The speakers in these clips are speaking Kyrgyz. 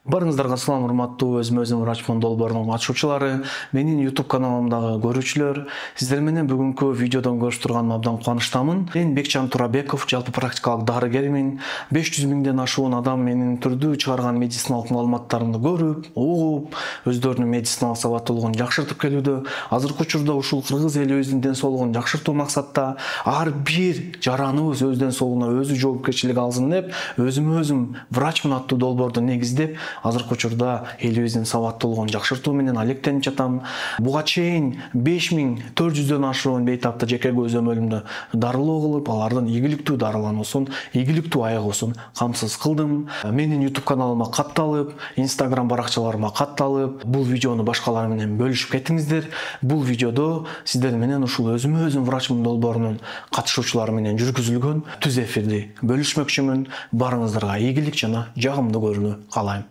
Барыңыздарга салам, урматтуу өзүм врачмын долбоорунун катышуучулары, менин YouTube каналымдагы көрүүчүлөр, сиздер менен бүгүнкү видеодон көрүшүп турганыма абдан кубанычтамын. Мен Бекчан Турабеков, жалпы практикалык дарыгермин. 500 миңден ашуун адам менин түрдүү чыгарган медициналык маалыматтарымды көрүп, угуп, өздөрүнүн медициналык сабаттуулугун жакшыртып келүүдө. Азыркы учурда ушул кыргыз элибиздин ден соолугун жакшыртуу максатта ар бир жараныбыз өз ден соолугуна өзү жоопкерчилик алсын деп, өзүм врачмын аттуу долбоорду негиздеп, азыркы учурда элибиздин сабаттуулугун жакшыртуу менен алектенип жатам. Буга чейин 5400дөн ашуун бейтапты жеке көзөмөлүмдү дарылоо кылып, алардын ийгиликтүү дарылануусун, ийгиликтүү айыгуусун камсыз кылдым. Менин YouTube каналыма катталып, Instagram баракчаларыма катталып, бул видеону башкалар менен бөлүшүп кетиңиздер. Бул видеодо сиздер менен ушул өзүм врачмын долбоорунун катышуучулары менен жүргүзүлгөн түз эфирди бөлүшмөкчүмүн. Барыңыздарга ийгилик жана жагымдуу көрүүнү каалайм.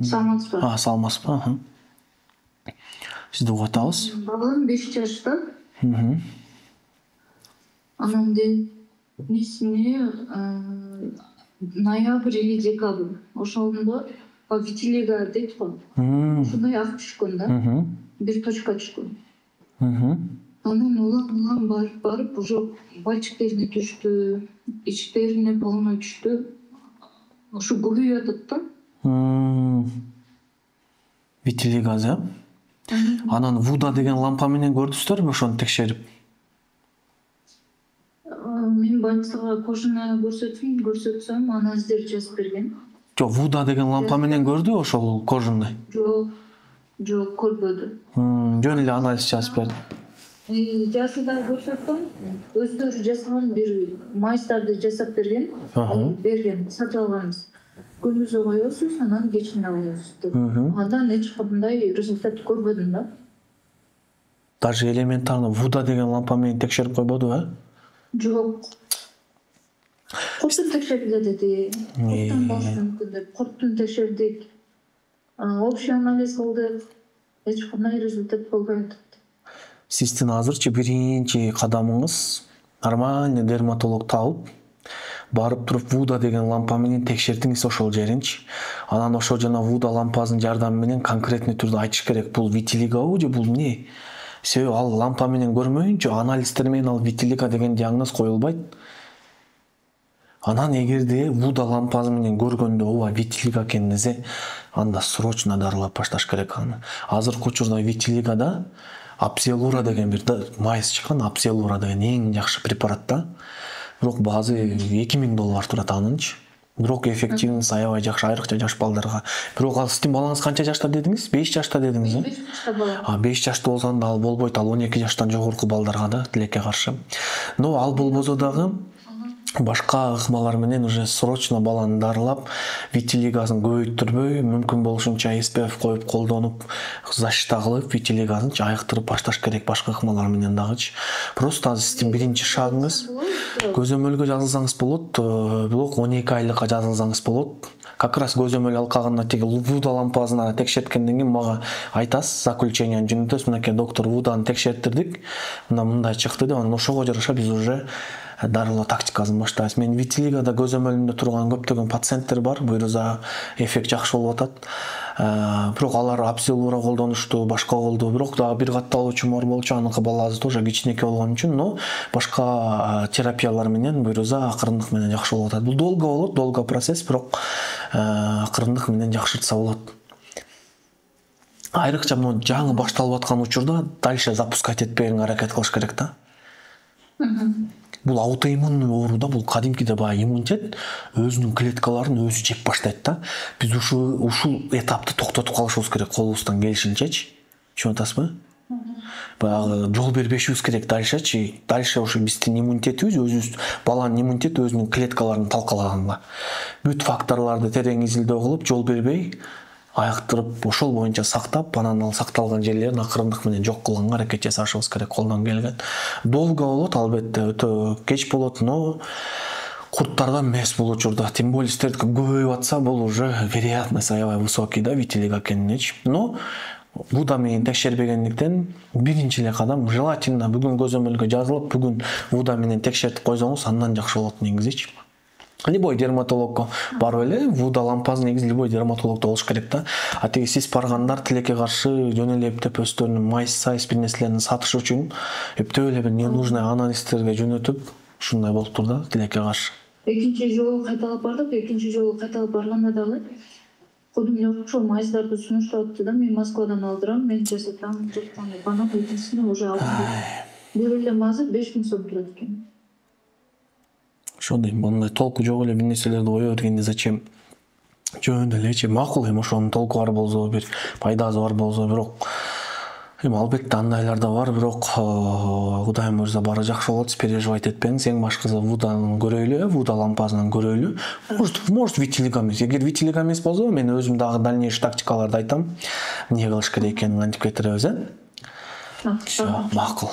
Саламатсызбы? Саламатсызбы? Сизди угатабыз. Балам 5 жашта. Анан несине ноябрь или декабрь. Ошондо витилиго дейт го. Ушундай ак түшкөн да. Бир точка түшкөн. Анан улам барып уже бальчиктерине түштү, ичтерине полный түштү. Ошо көбөйүп атат да. Витилиго, анан Вуда деген лампа менен көрдүңүздөрбү ошону текшерип? Мен больницага кожаная көрсөтсөм, анализдер жазып берген. Жок, Вуда деген лампа менен көрдү ошол кожаный? Жок, көрбөдү. Жөн эле анализ жазып берди. Жасында көрсөттүм, өздөрү жасаган бир майстарды жасап берген, сатып алганбыз. Күнүзгө коесуз, анан кечинде аласыз деп. Андан эч кандай результат көрбөдүм да. Даже элементарно Вуда деген лампа менен текшерип койбодубу, Жок. Курттун текшериле деди. Курттан болушу мүмкүн деп, курттун текшердик. Общий анализ кылдык. Эч кандай результат болбой атат. Сиздин азырчы биринчи кадамыңыз нормальный дерматолог табып, барып туруп Вуда деген лампа менен текшертиңиз ошол жеринчи. Анан ошо жана Вуда лампасынын жардамы менен конкретный түрдө айтыш керек, бул витилигобу же бул эмне? Себеби ал лампа менен көрмөйүнчө анализдер менен ал витилиго деген диагноз коюлбайт. Анан эгерде Вуда лампасы менен көргөндө ооба витилиго экен десе, анда срочно дарылап башташ керек аны. Азыркы учурда витилигода Апсилура деген бир майс чыккан, Апсилура деген эң жакшы препарат да. Бирок баазы $2000 турат анынчы. Бирок эффективность аябай жакшы, айрыкча жаш балдарга. Бирок ал сиздин балаңыз канча жашта дедиңиз? 5 жашта дедиңиз, 5 жашта бала. 5 жашта болсо анда ал болбойт, ал 12 жаштан жогорку балдарга да тилекке каршы. Но ал болбосо дагы башка ыкмалар менен уже срочно баланы дарылап, витилигосын көбөйттүрбөй, мүмкүн болушунча SPF коюп колдонуп, защита кылып, витилигосын айыктырып башташ керек башка ыкмалар менен дагычы. Просто сиздин биринчи шагыңыз көзөмөлгө жазылсаңыз болот, бирок 12 айлыкка жазылсаңыз болот. Как раз көзөмөл алкагында теги Вуда лампасына текшерткенден кийин мага айтасыз, заключениени жөнөтөсүз, мынакей доктор Вуданы текшерттирдик, мындай чыкты деп, анан ошого жараша биз уже дарылоо тактикасын баштайбыз. Мен витилигода көзөмөлүмдө турган көптөгөн пациенттер бар, буюрса эффект жакшы болуп атат. Бирок алар Апсилура колдонушту, башка колду, бирок дагы бир катталуу чумор болчу, аныкы баласы тоже кичинекей болгон үчүн, но башка терапиялар менен буюрса акырындык менен жакшы болуп атат. Бул долго болот, долго процесс, бирок акырындык менен жакшыртса болот. Айрыкча мына жаңы башталып аткан учурда дальше запускать этпегенге аракет кылыш керек да. Бул аутоиммунный оору да, бул кадимкиде баягы иммунитет өзүнүн клеткаларын өзү жеп баштайт да. Биз ушул этапты токтотуп калышыбыз керек колубуздан келишинчечи. Түшүнүп атасызбы? Баягы жол бербешибиз керек дальшечи. Дальше ушу биздин иммунитетибиз, өзүбүз баланын иммунитети өзүнүн клеткаларын талкалаганга. Бүт факторлорду терең изилдөө кылып, жол бербей, айыктырып, ошол боюнча сактап, анан ал сакталган жерлерин акырындык менен жок кылганга аракет жасашыбыз керек колдон келген. Долго болот, албетте, өтө кеч болот, но курттарда эмес бул учурда. Тем более сиздердики көбөйүп атса, бул уже вероятность аябай высокий да, витилиго экенинечи. Но Вуда менен текшербегендиктен биринчи эле кадам желательно бүгүн көзөмөлгө жазылып, бүгүн Вуда менен текшертип койсоңуз, андан жакшы болот негизичи. Любой дерматологко барып эле вуда лампасы негизи любой дерматологдо болуш керек да. А теги сиз баргандар тилекке каршы жөн эле эптеп өздөрүнүн майыс бир нерселерин сатыш үчүн эптеп эле бир ненужный анализтерге жөнөтүп ушундай болуптур да тилекке каршы. Экинчи жолу кайталап бардык. Экинчи жолу кайталап барганда дагы кудум эле ошол майыздарды сунуштап да, мен Москвадан алдырам, мен жасатам деп бана кайтысына уже алдым. Бир эле мазы 5000 сом турат экен. Ошо дейм, мындай толку жок эле бир нерселерди кое бергенде зачем? Жөн элечи макул эми ошонун толку бар болсо, бир пайдасы бар болсо, бирок эми албетте андайлар да бар, бирок Кудайым буйрса баары жакшы болот, переживать этпеңиз. Эң башкысы вудан көрөйлү, вуда лампасынан көрөйлү. Может витилиго эмес. Эгер витилиго эмес болсо, мен өзүм дагы дальнейший тактикаларды айтам. Эмне кылыш керек экенин антип кетиребиз, Всё, макул.